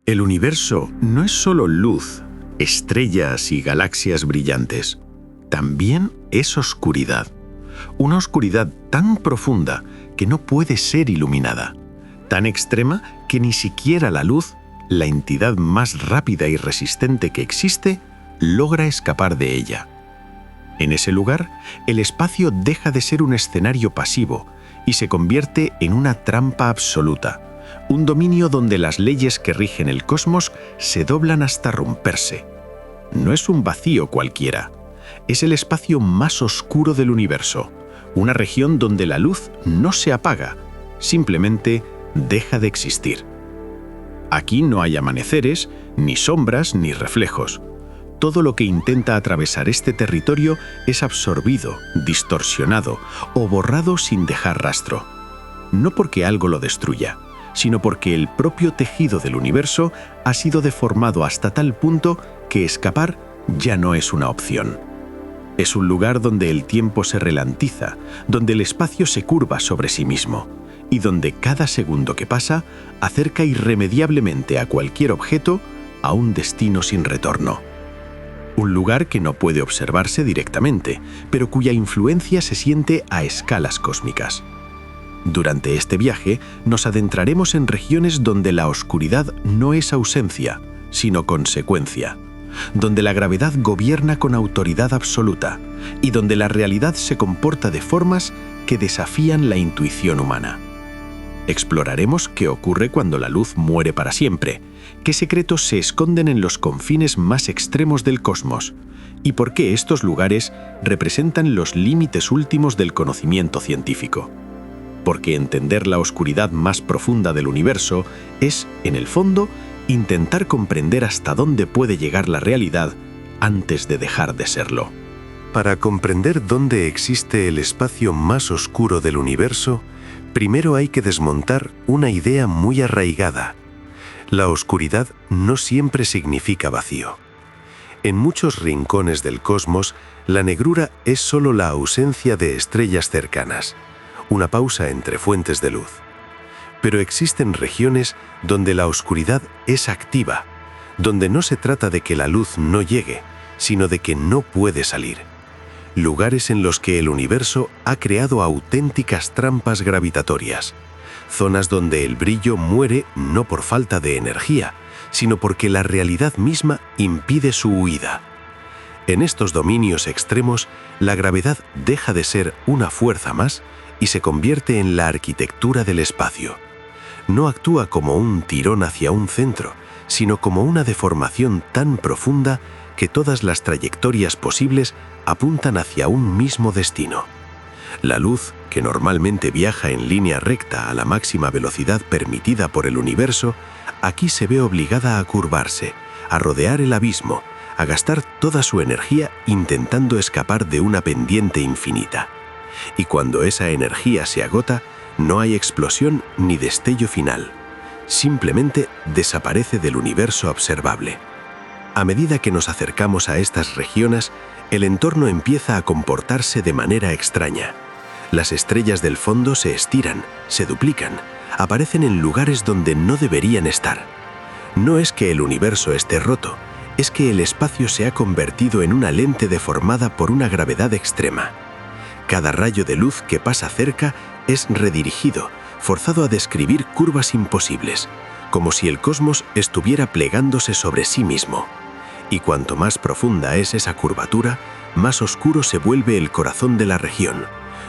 El universo no es solo luz, estrellas y galaxias brillantes. También es oscuridad. Una oscuridad tan profunda que no puede ser iluminada. Tan extrema que ni siquiera la luz, la entidad más rápida y resistente que existe, logra escapar de ella. En ese lugar, el espacio deja de ser un escenario pasivo y se convierte en una trampa absoluta, un dominio donde las leyes que rigen el cosmos se doblan hasta romperse. No es un vacío cualquiera, es el espacio más oscuro del universo, una región donde la luz no se apaga, simplemente deja de existir. Aquí no hay amaneceres, ni sombras, ni reflejos. Todo lo que intenta atravesar este territorio es absorbido, distorsionado o borrado sin dejar rastro. No porque algo lo destruya, sino porque el propio tejido del universo ha sido deformado hasta tal punto que escapar ya no es una opción. Es un lugar donde el tiempo se ralentiza, donde el espacio se curva sobre sí mismo y donde cada segundo que pasa acerca irremediablemente a cualquier objeto a un destino sin retorno. Un lugar que no puede observarse directamente, pero cuya influencia se siente a escalas cósmicas. Durante este viaje nos adentraremos en regiones donde la oscuridad no es ausencia, sino consecuencia, donde la gravedad gobierna con autoridad absoluta y donde la realidad se comporta de formas que desafían la intuición humana. Exploraremos qué ocurre cuando la luz muere para siempre, qué secretos se esconden en los confines más extremos del cosmos y por qué estos lugares representan los límites últimos del conocimiento científico. Porque entender la oscuridad más profunda del universo es, en el fondo, intentar comprender hasta dónde puede llegar la realidad antes de dejar de serlo. Para comprender dónde existe el espacio más oscuro del universo, primero hay que desmontar una idea muy arraigada. La oscuridad no siempre significa vacío. En muchos rincones del cosmos, la negrura es solo la ausencia de estrellas cercanas, una pausa entre fuentes de luz. Pero existen regiones donde la oscuridad es activa, donde no se trata de que la luz no llegue, sino de que no puede salir. Lugares en los que el universo ha creado auténticas trampas gravitatorias, zonas donde el brillo muere no por falta de energía, sino porque la realidad misma impide su huida. En estos dominios extremos, la gravedad deja de ser una fuerza más y se convierte en la arquitectura del espacio. No actúa como un tirón hacia un centro, sino como una deformación tan profunda que todas las trayectorias posibles apuntan hacia un mismo destino. La luz, que normalmente viaja en línea recta a la máxima velocidad permitida por el universo, aquí se ve obligada a curvarse, a rodear el abismo, a gastar toda su energía intentando escapar de una pendiente infinita. Y cuando esa energía se agota, no hay explosión ni destello final. Simplemente desaparece del universo observable. A medida que nos acercamos a estas regiones, el entorno empieza a comportarse de manera extraña. Las estrellas del fondo se estiran, se duplican, aparecen en lugares donde no deberían estar. No es que el universo esté roto, es que el espacio se ha convertido en una lente deformada por una gravedad extrema. Cada rayo de luz que pasa cerca es redirigido, forzado a describir curvas imposibles, como si el cosmos estuviera plegándose sobre sí mismo. Y cuanto más profunda es esa curvatura, más oscuro se vuelve el corazón de la región,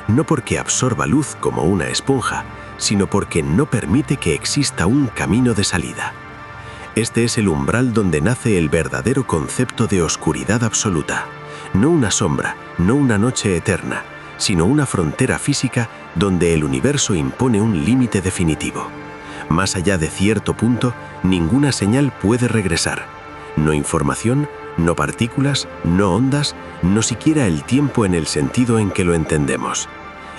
no porque absorba luz como una esponja, sino porque no permite que exista un camino de salida. Este es el umbral donde nace el verdadero concepto de oscuridad absoluta, no una sombra, no una noche eterna, sino una frontera física donde el universo impone un límite definitivo. Más allá de cierto punto, ninguna señal puede regresar. No información, no partículas, no ondas, no siquiera el tiempo en el sentido en que lo entendemos.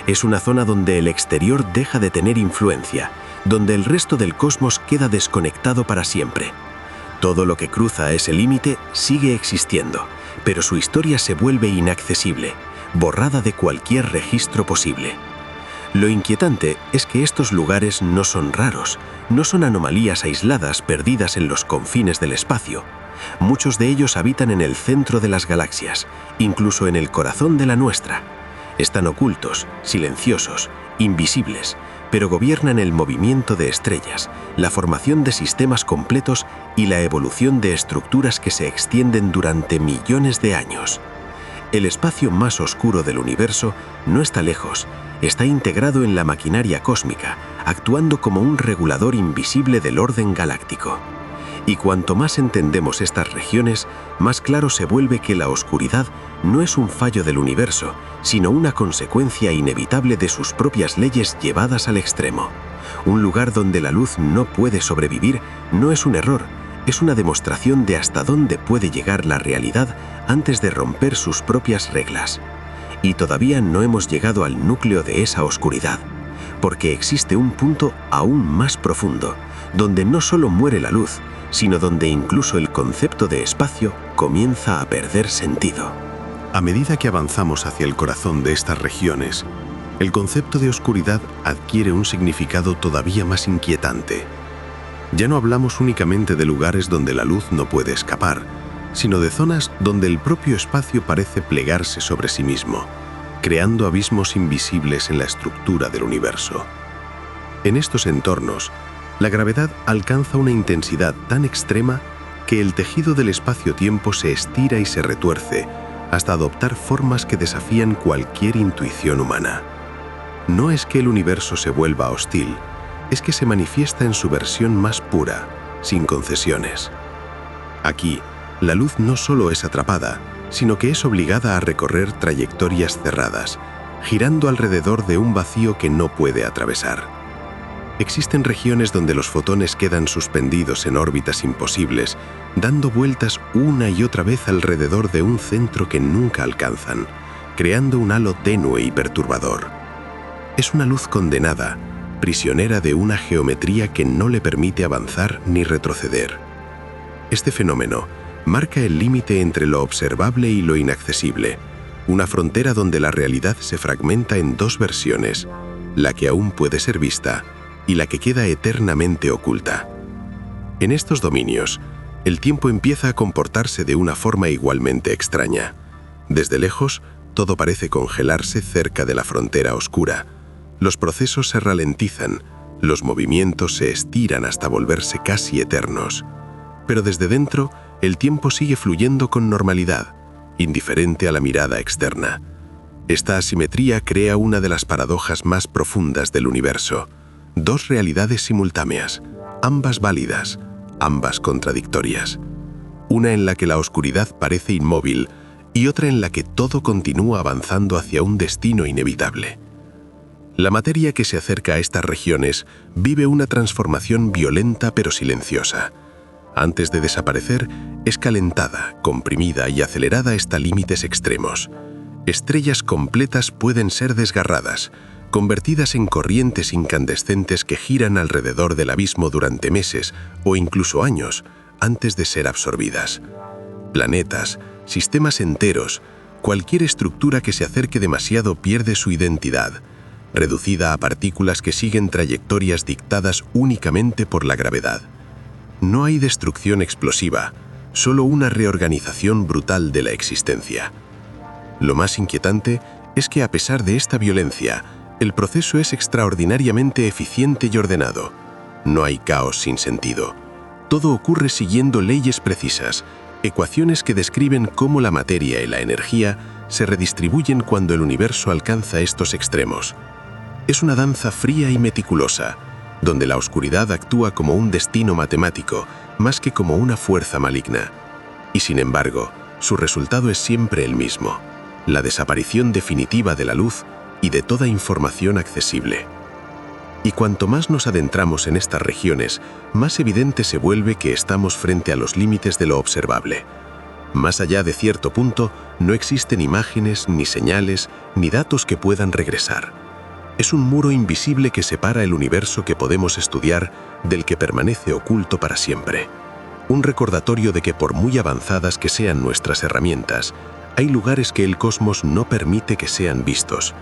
Es una zona donde el exterior deja de tener influencia, donde el resto del cosmos queda desconectado para siempre. Todo lo que cruza ese límite sigue existiendo, pero su historia se vuelve inaccesible, borrada de cualquier registro posible. Lo inquietante es que estos lugares no son raros, no son anomalías aisladas perdidas en los confines del espacio. Muchos de ellos habitan en el centro de las galaxias, incluso en el corazón de la nuestra. Están ocultos, silenciosos, invisibles, pero gobiernan el movimiento de estrellas, la formación de sistemas completos y la evolución de estructuras que se extienden durante millones de años. El espacio más oscuro del universo no está lejos, está integrado en la maquinaria cósmica, actuando como un regulador invisible del orden galáctico. Y cuanto más entendemos estas regiones, más claro se vuelve que la oscuridad no es un fallo del universo, sino una consecuencia inevitable de sus propias leyes llevadas al extremo. Un lugar donde la luz no puede sobrevivir no es un error, es una demostración de hasta dónde puede llegar la realidad antes de romper sus propias reglas. Y todavía no hemos llegado al núcleo de esa oscuridad, porque existe un punto aún más profundo, donde no solo muere la luz, sino donde incluso el concepto de espacio comienza a perder sentido. A medida que avanzamos hacia el corazón de estas regiones, el concepto de oscuridad adquiere un significado todavía más inquietante. Ya no hablamos únicamente de lugares donde la luz no puede escapar, sino de zonas donde el propio espacio parece plegarse sobre sí mismo, creando abismos invisibles en la estructura del universo. En estos entornos, la gravedad alcanza una intensidad tan extrema que el tejido del espacio-tiempo se estira y se retuerce hasta adoptar formas que desafían cualquier intuición humana. No es que el universo se vuelva hostil, es que se manifiesta en su versión más pura, sin concesiones. Aquí, la luz no solo es atrapada, sino que es obligada a recorrer trayectorias cerradas, girando alrededor de un vacío que no puede atravesar. Existen regiones donde los fotones quedan suspendidos en órbitas imposibles, dando vueltas una y otra vez alrededor de un centro que nunca alcanzan, creando un halo tenue y perturbador. Es una luz condenada, prisionera de una geometría que no le permite avanzar ni retroceder. Este fenómeno marca el límite entre lo observable y lo inaccesible, una frontera donde la realidad se fragmenta en dos versiones, la que aún puede ser vista y la que queda eternamente oculta. En estos dominios, el tiempo empieza a comportarse de una forma igualmente extraña. Desde lejos, todo parece congelarse cerca de la frontera oscura. Los procesos se ralentizan, los movimientos se estiran hasta volverse casi eternos. Pero desde dentro, el tiempo sigue fluyendo con normalidad, indiferente a la mirada externa. Esta asimetría crea una de las paradojas más profundas del universo. Dos realidades simultáneas, ambas válidas, ambas contradictorias. Una en la que la oscuridad parece inmóvil y otra en la que todo continúa avanzando hacia un destino inevitable. La materia que se acerca a estas regiones vive una transformación violenta pero silenciosa. Antes de desaparecer, es calentada, comprimida y acelerada hasta límites extremos. Estrellas completas pueden ser desgarradas, convertidas en corrientes incandescentes que giran alrededor del abismo durante meses o incluso años antes de ser absorbidas. Planetas, sistemas enteros, cualquier estructura que se acerque demasiado pierde su identidad, reducida a partículas que siguen trayectorias dictadas únicamente por la gravedad. No hay destrucción explosiva, solo una reorganización brutal de la existencia. Lo más inquietante es que a pesar de esta violencia, el proceso es extraordinariamente eficiente y ordenado. No hay caos sin sentido. Todo ocurre siguiendo leyes precisas, ecuaciones que describen cómo la materia y la energía se redistribuyen cuando el universo alcanza estos extremos. Es una danza fría y meticulosa, donde la oscuridad actúa como un destino matemático, más que como una fuerza maligna. Y sin embargo, su resultado es siempre el mismo: la desaparición definitiva de la luz y de toda información accesible. Y cuanto más nos adentramos en estas regiones, más evidente se vuelve que estamos frente a los límites de lo observable. Más allá de cierto punto, no existen imágenes, ni señales, ni datos que puedan regresar. Es un muro invisible que separa el universo que podemos estudiar del que permanece oculto para siempre. Un recordatorio de que por muy avanzadas que sean nuestras herramientas, hay lugares que el cosmos no permite que sean vistos.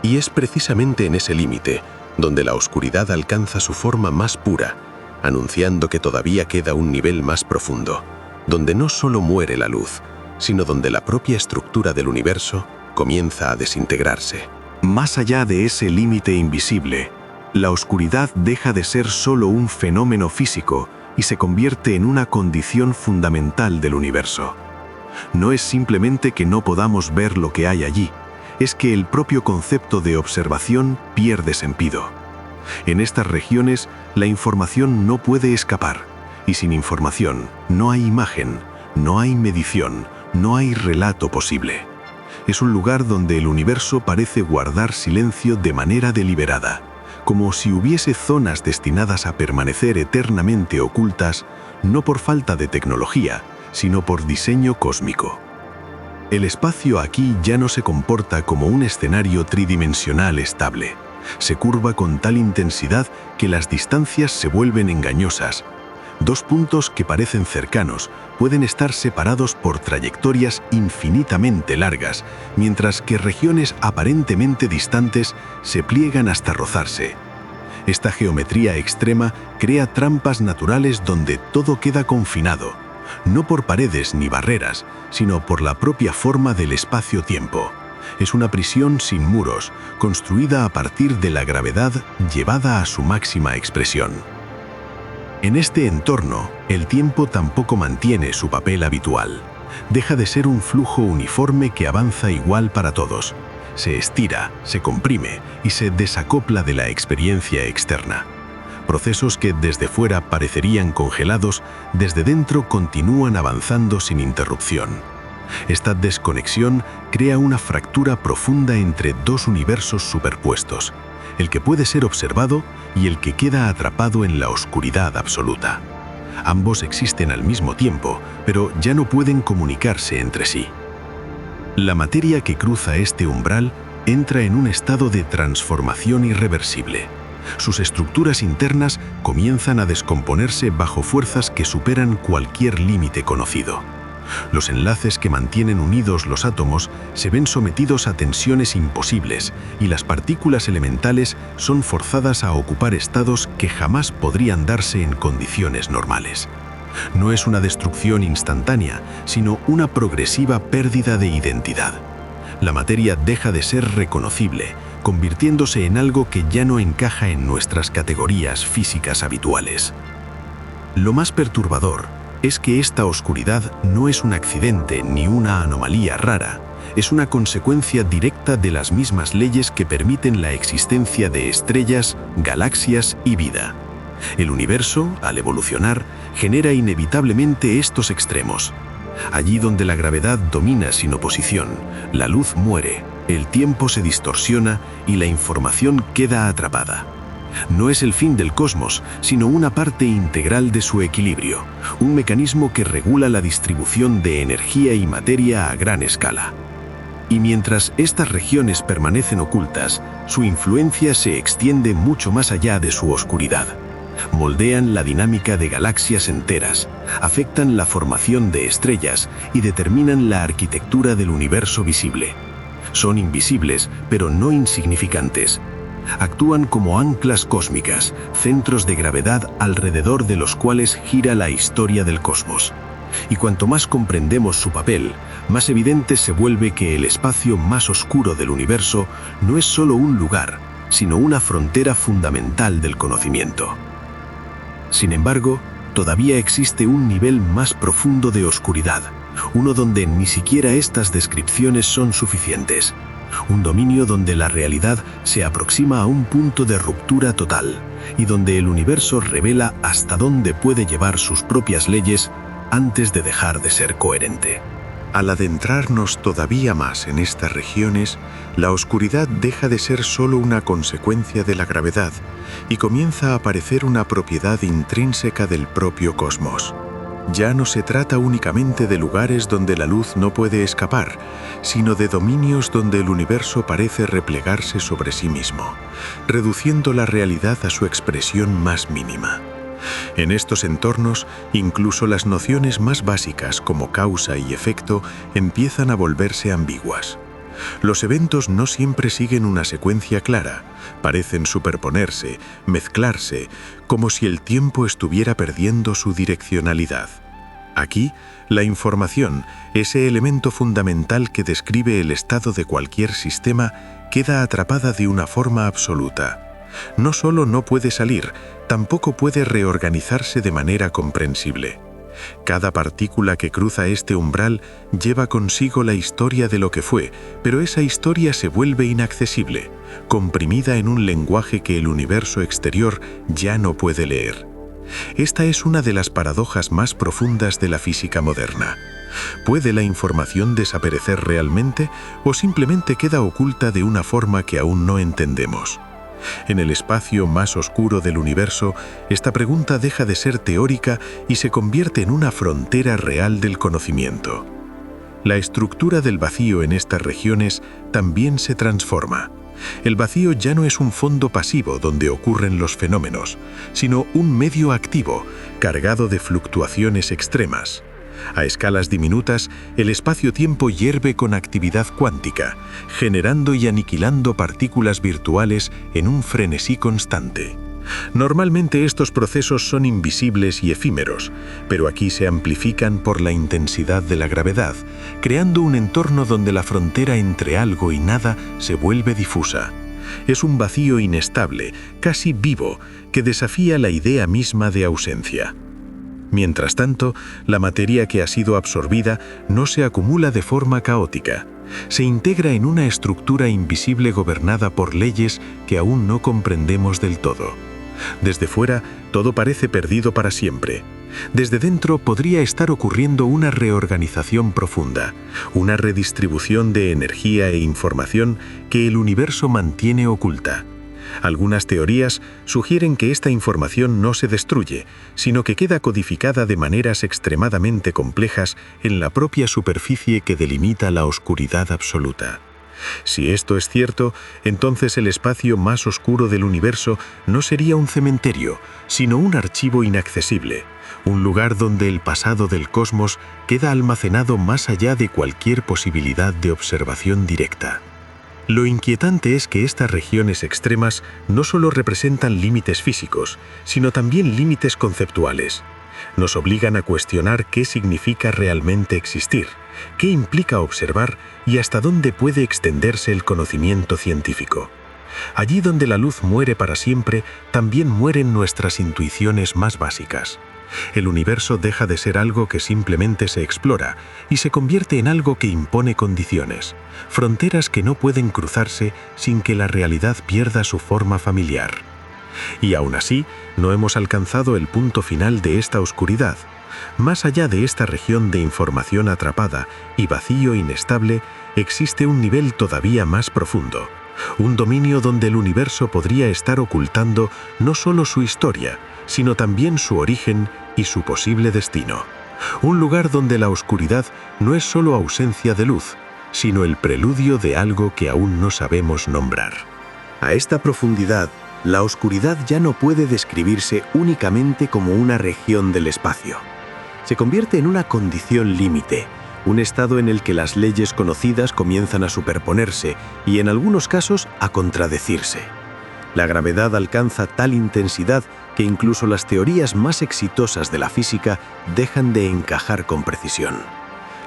Y es precisamente en ese límite donde la oscuridad alcanza su forma más pura, anunciando que todavía queda un nivel más profundo, donde no solo muere la luz, sino donde la propia estructura del universo comienza a desintegrarse. Más allá de ese límite invisible, la oscuridad deja de ser solo un fenómeno físico y se convierte en una condición fundamental del universo. No es simplemente que no podamos ver lo que hay allí, es que el propio concepto de observación pierde sentido. En estas regiones, la información no puede escapar, y sin información no hay imagen, no hay medición, no hay relato posible. Es un lugar donde el universo parece guardar silencio de manera deliberada, como si hubiese zonas destinadas a permanecer eternamente ocultas, no por falta de tecnología, sino por diseño cósmico. El espacio aquí ya no se comporta como un escenario tridimensional estable. Se curva con tal intensidad que las distancias se vuelven engañosas. Dos puntos que parecen cercanos pueden estar separados por trayectorias infinitamente largas, mientras que regiones aparentemente distantes se pliegan hasta rozarse. Esta geometría extrema crea trampas naturales donde todo queda confinado, no por paredes ni barreras, sino por la propia forma del espacio-tiempo. Es una prisión sin muros, construida a partir de la gravedad llevada a su máxima expresión. En este entorno, el tiempo tampoco mantiene su papel habitual. Deja de ser un flujo uniforme que avanza igual para todos. Se estira, se comprime y se desacopla de la experiencia externa. Procesos que desde fuera parecerían congelados, desde dentro continúan avanzando sin interrupción. Esta desconexión crea una fractura profunda entre dos universos superpuestos, el que puede ser observado y el que queda atrapado en la oscuridad absoluta. Ambos existen al mismo tiempo, pero ya no pueden comunicarse entre sí. La materia que cruza este umbral entra en un estado de transformación irreversible. Sus estructuras internas comienzan a descomponerse bajo fuerzas que superan cualquier límite conocido. Los enlaces que mantienen unidos los átomos se ven sometidos a tensiones imposibles y las partículas elementales son forzadas a ocupar estados que jamás podrían darse en condiciones normales. No es una destrucción instantánea, sino una progresiva pérdida de identidad. La materia deja de ser reconocible, convirtiéndose en algo que ya no encaja en nuestras categorías físicas habituales. Lo más perturbador es que esta oscuridad no es un accidente ni una anomalía rara, es una consecuencia directa de las mismas leyes que permiten la existencia de estrellas, galaxias y vida. El universo, al evolucionar, genera inevitablemente estos extremos. Allí donde la gravedad domina sin oposición, la luz muere, el tiempo se distorsiona y la información queda atrapada. No es el fin del cosmos, sino una parte integral de su equilibrio, un mecanismo que regula la distribución de energía y materia a gran escala. Y mientras estas regiones permanecen ocultas, su influencia se extiende mucho más allá de su oscuridad. Moldean la dinámica de galaxias enteras, afectan la formación de estrellas y determinan la arquitectura del universo visible. Son invisibles, pero no insignificantes. Actúan como anclas cósmicas, centros de gravedad alrededor de los cuales gira la historia del cosmos. Y cuanto más comprendemos su papel, más evidente se vuelve que el espacio más oscuro del universo no es solo un lugar, sino una frontera fundamental del conocimiento. Sin embargo, todavía existe un nivel más profundo de oscuridad, uno donde ni siquiera estas descripciones son suficientes. Un dominio donde la realidad se aproxima a un punto de ruptura total y donde el universo revela hasta dónde puede llevar sus propias leyes antes de dejar de ser coherente. Al adentrarnos todavía más en estas regiones, la oscuridad deja de ser solo una consecuencia de la gravedad y comienza a aparecer una propiedad intrínseca del propio cosmos. Ya no se trata únicamente de lugares donde la luz no puede escapar, sino de dominios donde el universo parece replegarse sobre sí mismo, reduciendo la realidad a su expresión más mínima. En estos entornos, incluso las nociones más básicas como causa y efecto empiezan a volverse ambiguas. Los eventos no siempre siguen una secuencia clara, parecen superponerse, mezclarse, como si el tiempo estuviera perdiendo su direccionalidad. Aquí, la información, ese elemento fundamental que describe el estado de cualquier sistema, queda atrapada de una forma absoluta. No solo no puede salir, tampoco puede reorganizarse de manera comprensible. Cada partícula que cruza este umbral lleva consigo la historia de lo que fue, pero esa historia se vuelve inaccesible, comprimida en un lenguaje que el universo exterior ya no puede leer. Esta es una de las paradojas más profundas de la física moderna. ¿Puede la información desaparecer realmente o simplemente queda oculta de una forma que aún no entendemos? En el espacio más oscuro del universo, esta pregunta deja de ser teórica y se convierte en una frontera real del conocimiento. La estructura del vacío en estas regiones también se transforma. El vacío ya no es un fondo pasivo donde ocurren los fenómenos, sino un medio activo, cargado de fluctuaciones extremas. A escalas diminutas, el espacio-tiempo hierve con actividad cuántica, generando y aniquilando partículas virtuales en un frenesí constante. Normalmente estos procesos son invisibles y efímeros, pero aquí se amplifican por la intensidad de la gravedad, creando un entorno donde la frontera entre algo y nada se vuelve difusa. Es un vacío inestable, casi vivo, que desafía la idea misma de ausencia. Mientras tanto, la materia que ha sido absorbida no se acumula de forma caótica. Se integra en una estructura invisible gobernada por leyes que aún no comprendemos del todo. Desde fuera, todo parece perdido para siempre. Desde dentro podría estar ocurriendo una reorganización profunda, una redistribución de energía e información que el universo mantiene oculta. Algunas teorías sugieren que esta información no se destruye, sino que queda codificada de maneras extremadamente complejas en la propia superficie que delimita la oscuridad absoluta. Si esto es cierto, entonces el espacio más oscuro del universo no sería un cementerio, sino un archivo inaccesible, un lugar donde el pasado del cosmos queda almacenado más allá de cualquier posibilidad de observación directa. Lo inquietante es que estas regiones extremas no solo representan límites físicos, sino también límites conceptuales. Nos obligan a cuestionar qué significa realmente existir, qué implica observar y hasta dónde puede extenderse el conocimiento científico. Allí donde la luz muere para siempre, también mueren nuestras intuiciones más básicas. El universo deja de ser algo que simplemente se explora y se convierte en algo que impone condiciones, fronteras que no pueden cruzarse sin que la realidad pierda su forma familiar. Y aún así, no hemos alcanzado el punto final de esta oscuridad. Más allá de esta región de información atrapada y vacío inestable, existe un nivel todavía más profundo, un dominio donde el universo podría estar ocultando no solo su historia, sino también su origen y su posible destino. Un lugar donde la oscuridad no es solo ausencia de luz, sino el preludio de algo que aún no sabemos nombrar. A esta profundidad, la oscuridad ya no puede describirse únicamente como una región del espacio. Se convierte en una condición límite, un estado en el que las leyes conocidas comienzan a superponerse y, en algunos casos, a contradecirse. La gravedad alcanza tal intensidad que incluso las teorías más exitosas de la física dejan de encajar con precisión.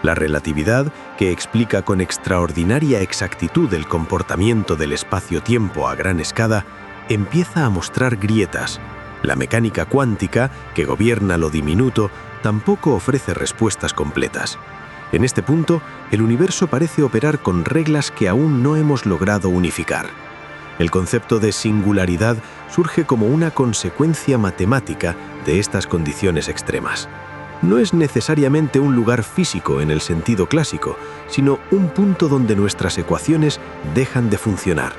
La relatividad, que explica con extraordinaria exactitud el comportamiento del espacio-tiempo a gran escala, empieza a mostrar grietas. La mecánica cuántica, que gobierna lo diminuto, tampoco ofrece respuestas completas. En este punto, el universo parece operar con reglas que aún no hemos logrado unificar. El concepto de singularidad surge como una consecuencia matemática de estas condiciones extremas. No es necesariamente un lugar físico en el sentido clásico, sino un punto donde nuestras ecuaciones dejan de funcionar.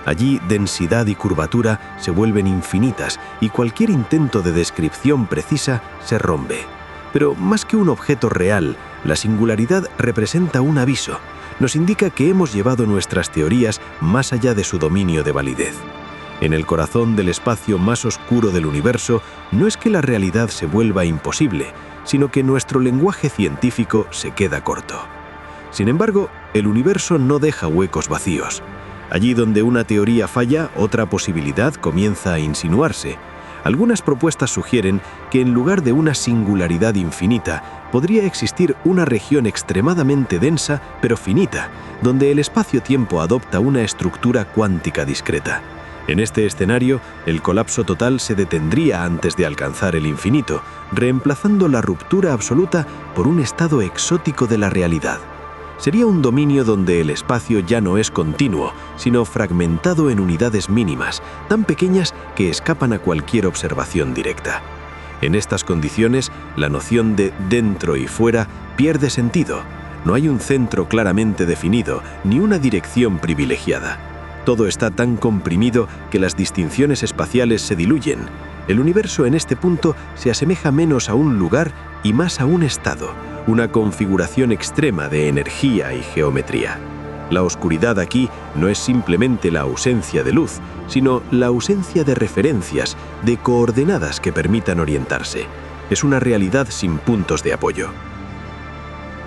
Allí, densidad y curvatura se vuelven infinitas y cualquier intento de descripción precisa se rompe. Pero más que un objeto real, la singularidad representa un aviso. Nos indica que hemos llevado nuestras teorías más allá de su dominio de validez. En el corazón del espacio más oscuro del universo, no es que la realidad se vuelva imposible, sino que nuestro lenguaje científico se queda corto. Sin embargo, el universo no deja huecos vacíos. Allí donde una teoría falla, otra posibilidad comienza a insinuarse. Algunas propuestas sugieren que en lugar de una singularidad infinita, podría existir una región extremadamente densa pero finita, donde el espacio-tiempo adopta una estructura cuántica discreta. En este escenario, el colapso total se detendría antes de alcanzar el infinito, reemplazando la ruptura absoluta por un estado exótico de la realidad. Sería un dominio donde el espacio ya no es continuo, sino fragmentado en unidades mínimas, tan pequeñas que escapan a cualquier observación directa. En estas condiciones, la noción de dentro y fuera pierde sentido. No hay un centro claramente definido, ni una dirección privilegiada. Todo está tan comprimido que las distinciones espaciales se diluyen. El universo en este punto se asemeja menos a un lugar y más a un estado, una configuración extrema de energía y geometría. La oscuridad aquí no es simplemente la ausencia de luz, sino la ausencia de referencias, de coordenadas que permitan orientarse. Es una realidad sin puntos de apoyo.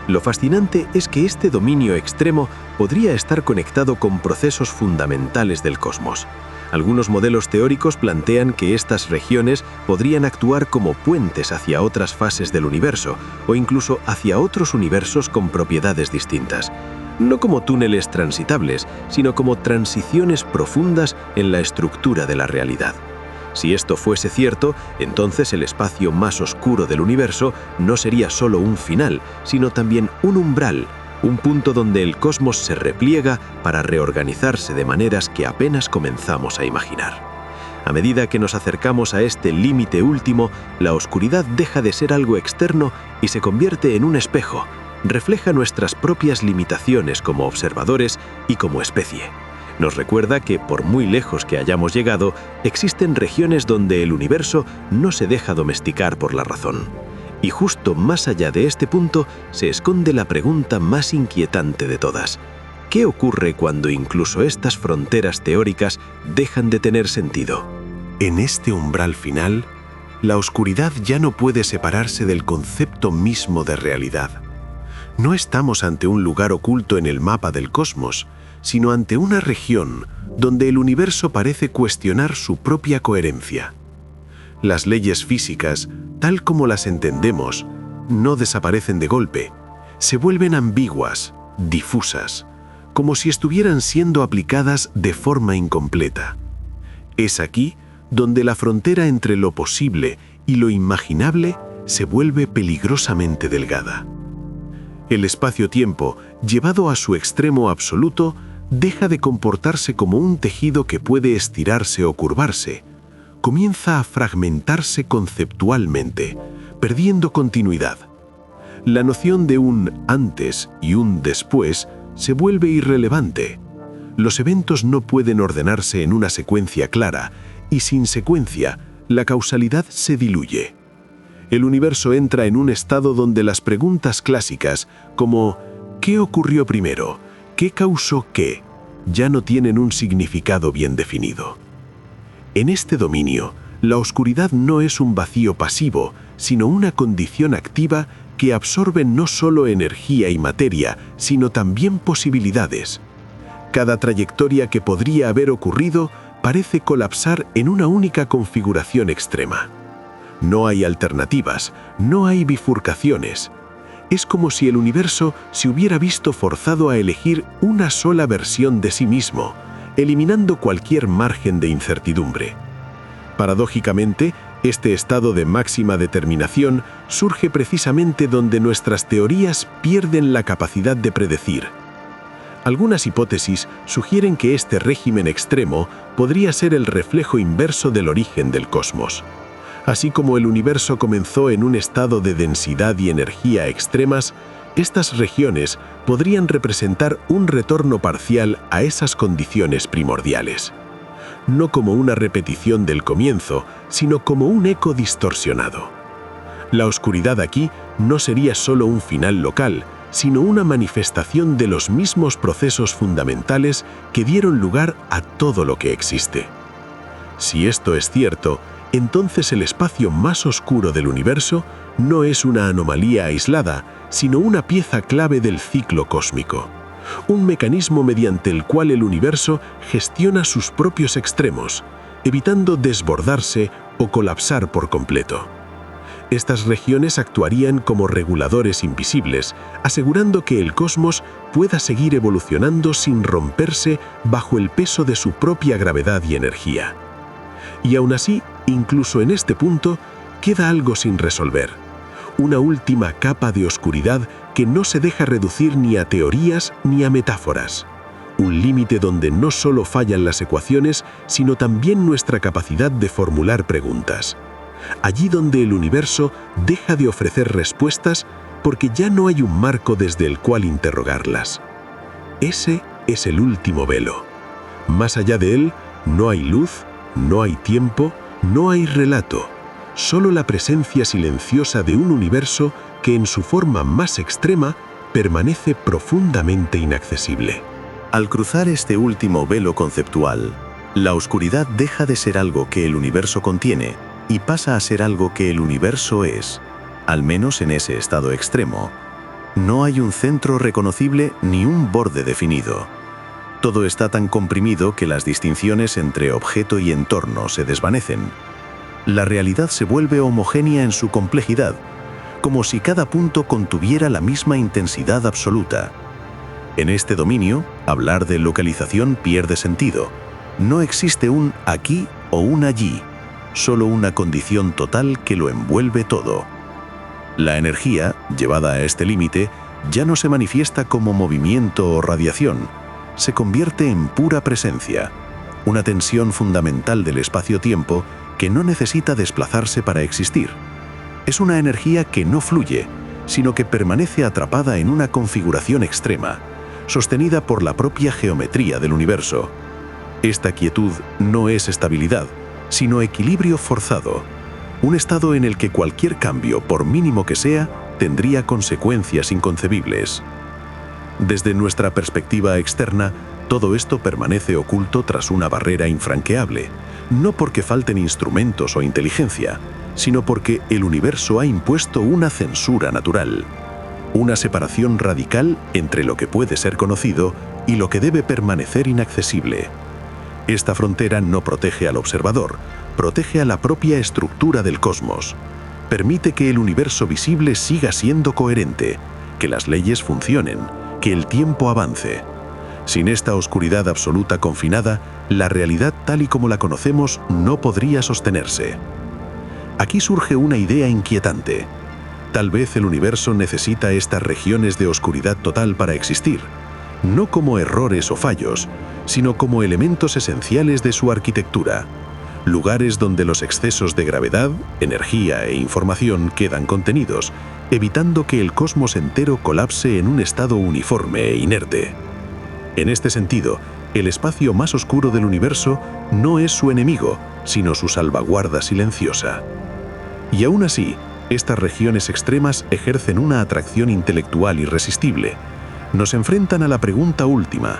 Lo fascinante es que este dominio extremo podría estar conectado con procesos fundamentales del cosmos. Algunos modelos teóricos plantean que estas regiones podrían actuar como puentes hacia otras fases del universo o incluso hacia otros universos con propiedades distintas. No como túneles transitables, sino como transiciones profundas en la estructura de la realidad. Si esto fuese cierto, entonces el espacio más oscuro del universo no sería solo un final, sino también un umbral, un punto donde el cosmos se repliega para reorganizarse de maneras que apenas comenzamos a imaginar. A medida que nos acercamos a este límite último, la oscuridad deja de ser algo externo y se convierte en un espejo. Refleja nuestras propias limitaciones como observadores y como especie. Nos recuerda que, por muy lejos que hayamos llegado, existen regiones donde el universo no se deja domesticar por la razón. Y justo más allá de este punto se esconde la pregunta más inquietante de todas. ¿Qué ocurre cuando incluso estas fronteras teóricas dejan de tener sentido? En este umbral final, la oscuridad ya no puede separarse del concepto mismo de realidad. No estamos ante un lugar oculto en el mapa del cosmos, sino ante una región donde el universo parece cuestionar su propia coherencia. Las leyes físicas, tal como las entendemos, no desaparecen de golpe, se vuelven ambiguas, difusas, como si estuvieran siendo aplicadas de forma incompleta. Es aquí donde la frontera entre lo posible y lo imaginable se vuelve peligrosamente delgada. El espacio-tiempo, llevado a su extremo absoluto, deja de comportarse como un tejido que puede estirarse o curvarse. Comienza a fragmentarse conceptualmente, perdiendo continuidad. La noción de un antes y un después se vuelve irrelevante. Los eventos no pueden ordenarse en una secuencia clara, y sin secuencia, la causalidad se diluye. El universo entra en un estado donde las preguntas clásicas, como ¿qué ocurrió primero? ¿Qué causó qué?, ya no tienen un significado bien definido. En este dominio, la oscuridad no es un vacío pasivo, sino una condición activa que absorbe no solo energía y materia, sino también posibilidades. Cada trayectoria que podría haber ocurrido parece colapsar en una única configuración extrema. No hay alternativas, no hay bifurcaciones. Es como si el universo se hubiera visto forzado a elegir una sola versión de sí mismo, eliminando cualquier margen de incertidumbre. Paradójicamente, este estado de máxima determinación surge precisamente donde nuestras teorías pierden la capacidad de predecir. Algunas hipótesis sugieren que este régimen extremo podría ser el reflejo inverso del origen del cosmos. Así como el universo comenzó en un estado de densidad y energía extremas, estas regiones podrían representar un retorno parcial a esas condiciones primordiales. No como una repetición del comienzo, sino como un eco distorsionado. La oscuridad aquí no sería solo un final local, sino una manifestación de los mismos procesos fundamentales que dieron lugar a todo lo que existe. Si esto es cierto, entonces el espacio más oscuro del universo no es una anomalía aislada, sino una pieza clave del ciclo cósmico. un mecanismo mediante el cual el universo gestiona sus propios extremos, evitando desbordarse o colapsar por completo. Estas regiones actuarían como reguladores invisibles, asegurando que el cosmos pueda seguir evolucionando sin romperse bajo el peso de su propia gravedad y energía. Y aún así, incluso en este punto, queda algo sin resolver. Una última capa de oscuridad que no se deja reducir ni a teorías ni a metáforas. Un límite donde no solo fallan las ecuaciones, sino también nuestra capacidad de formular preguntas. Allí donde el universo deja de ofrecer respuestas porque ya no hay un marco desde el cual interrogarlas. Ese es el último velo. Más allá de él, no hay luz, no hay tiempo, no hay relato. Solo la presencia silenciosa de un universo que en su forma más extrema permanece profundamente inaccesible. Al cruzar este último velo conceptual, la oscuridad deja de ser algo que el universo contiene y pasa a ser algo que el universo es, al menos en ese estado extremo. No hay un centro reconocible ni un borde definido. Todo está tan comprimido que las distinciones entre objeto y entorno se desvanecen. La realidad se vuelve homogénea en su complejidad, como si cada punto contuviera la misma intensidad absoluta. En este dominio, hablar de localización pierde sentido. No existe un aquí o un allí, solo una condición total que lo envuelve todo. La energía, llevada a este límite, ya no se manifiesta como movimiento o radiación, se convierte en pura presencia, una tensión fundamental del espacio-tiempo que no necesita desplazarse para existir. Es una energía que no fluye, sino que permanece atrapada en una configuración extrema, sostenida por la propia geometría del universo. Esta quietud no es estabilidad, sino equilibrio forzado, un estado en el que cualquier cambio, por mínimo que sea, tendría consecuencias inconcebibles. Desde nuestra perspectiva externa, todo esto permanece oculto tras una barrera infranqueable, no porque falten instrumentos o inteligencia, sino porque el universo ha impuesto una censura natural, una separación radical entre lo que puede ser conocido y lo que debe permanecer inaccesible. Esta frontera no protege al observador, protege a la propia estructura del cosmos. Permite que el universo visible siga siendo coherente, que las leyes funcionen, que el tiempo avance. Sin esta oscuridad absoluta confinada, la realidad tal y como la conocemos no podría sostenerse. Aquí surge una idea inquietante. Tal vez el universo necesita estas regiones de oscuridad total para existir, no como errores o fallos, sino como elementos esenciales de su arquitectura, lugares donde los excesos de gravedad, energía e información quedan contenidos, evitando que el cosmos entero colapse en un estado uniforme e inerte. En este sentido, el espacio más oscuro del universo no es su enemigo, sino su salvaguarda silenciosa. Y aún así, estas regiones extremas ejercen una atracción intelectual irresistible. Nos enfrentan a la pregunta última: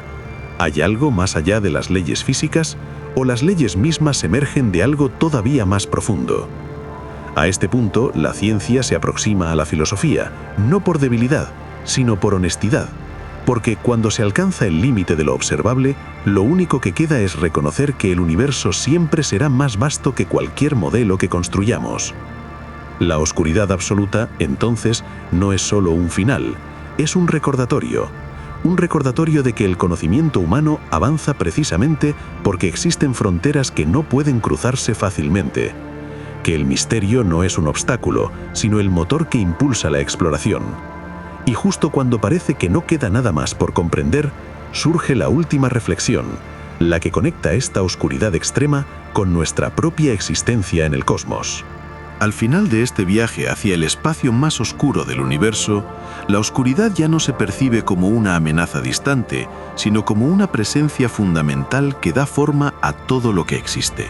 ¿hay algo más allá de las leyes físicas o las leyes mismas emergen de algo todavía más profundo? A este punto, la ciencia se aproxima a la filosofía, no por debilidad, sino por honestidad, porque cuando se alcanza el límite de lo observable, lo único que queda es reconocer que el universo siempre será más vasto que cualquier modelo que construyamos. La oscuridad absoluta, entonces, no es solo un final, es un recordatorio de que el conocimiento humano avanza precisamente porque existen fronteras que no pueden cruzarse fácilmente, que el misterio no es un obstáculo, sino el motor que impulsa la exploración. Y justo cuando parece que no queda nada más por comprender, surge la última reflexión, la que conecta esta oscuridad extrema con nuestra propia existencia en el cosmos. Al final de este viaje hacia el espacio más oscuro del universo, la oscuridad ya no se percibe como una amenaza distante, sino como una presencia fundamental que da forma a todo lo que existe.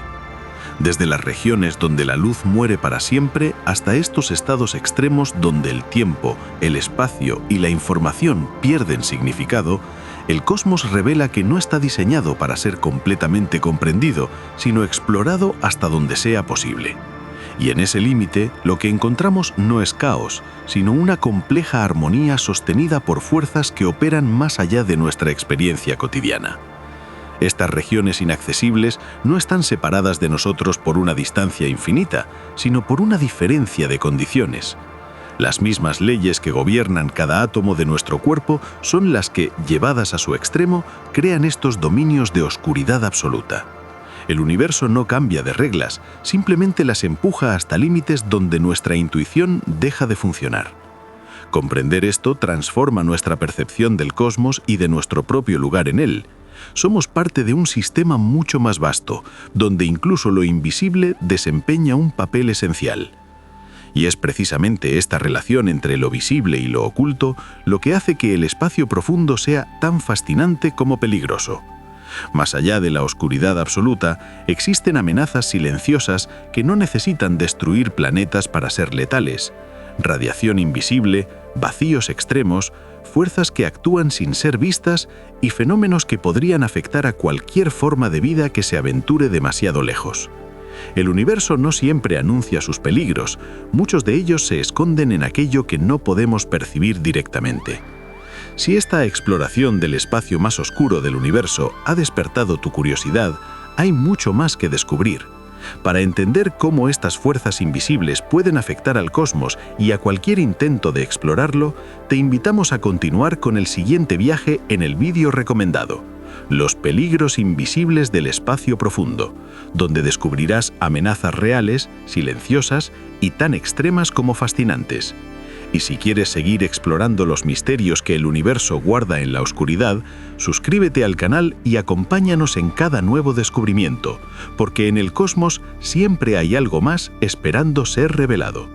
Desde las regiones donde la luz muere para siempre hasta estos estados extremos donde el tiempo, el espacio y la información pierden significado, el cosmos revela que no está diseñado para ser completamente comprendido, sino explorado hasta donde sea posible. Y en ese límite, lo que encontramos no es caos, sino una compleja armonía sostenida por fuerzas que operan más allá de nuestra experiencia cotidiana. Estas regiones inaccesibles no están separadas de nosotros por una distancia infinita, sino por una diferencia de condiciones. Las mismas leyes que gobiernan cada átomo de nuestro cuerpo son las que, llevadas a su extremo, crean estos dominios de oscuridad absoluta. El universo no cambia de reglas, simplemente las empuja hasta límites donde nuestra intuición deja de funcionar. Comprender esto transforma nuestra percepción del cosmos y de nuestro propio lugar en él. Somos parte de un sistema mucho más vasto, donde incluso lo invisible desempeña un papel esencial. Y es precisamente esta relación entre lo visible y lo oculto lo que hace que el espacio profundo sea tan fascinante como peligroso. Más allá de la oscuridad absoluta, existen amenazas silenciosas que no necesitan destruir planetas para ser letales. Radiación invisible, vacíos extremos, fuerzas que actúan sin ser vistas y fenómenos que podrían afectar a cualquier forma de vida que se aventure demasiado lejos. El universo no siempre anuncia sus peligros, muchos de ellos se esconden en aquello que no podemos percibir directamente. Si esta exploración del espacio más oscuro del universo ha despertado tu curiosidad, hay mucho más que descubrir. Para entender cómo estas fuerzas invisibles pueden afectar al cosmos y a cualquier intento de explorarlo, te invitamos a continuar con el siguiente viaje en el vídeo recomendado: Los peligros invisibles del espacio profundo, donde descubrirás amenazas reales, silenciosas y tan extremas como fascinantes. Y si quieres seguir explorando los misterios que el universo guarda en la oscuridad, suscríbete al canal y acompáñanos en cada nuevo descubrimiento, porque en el cosmos siempre hay algo más esperando ser revelado.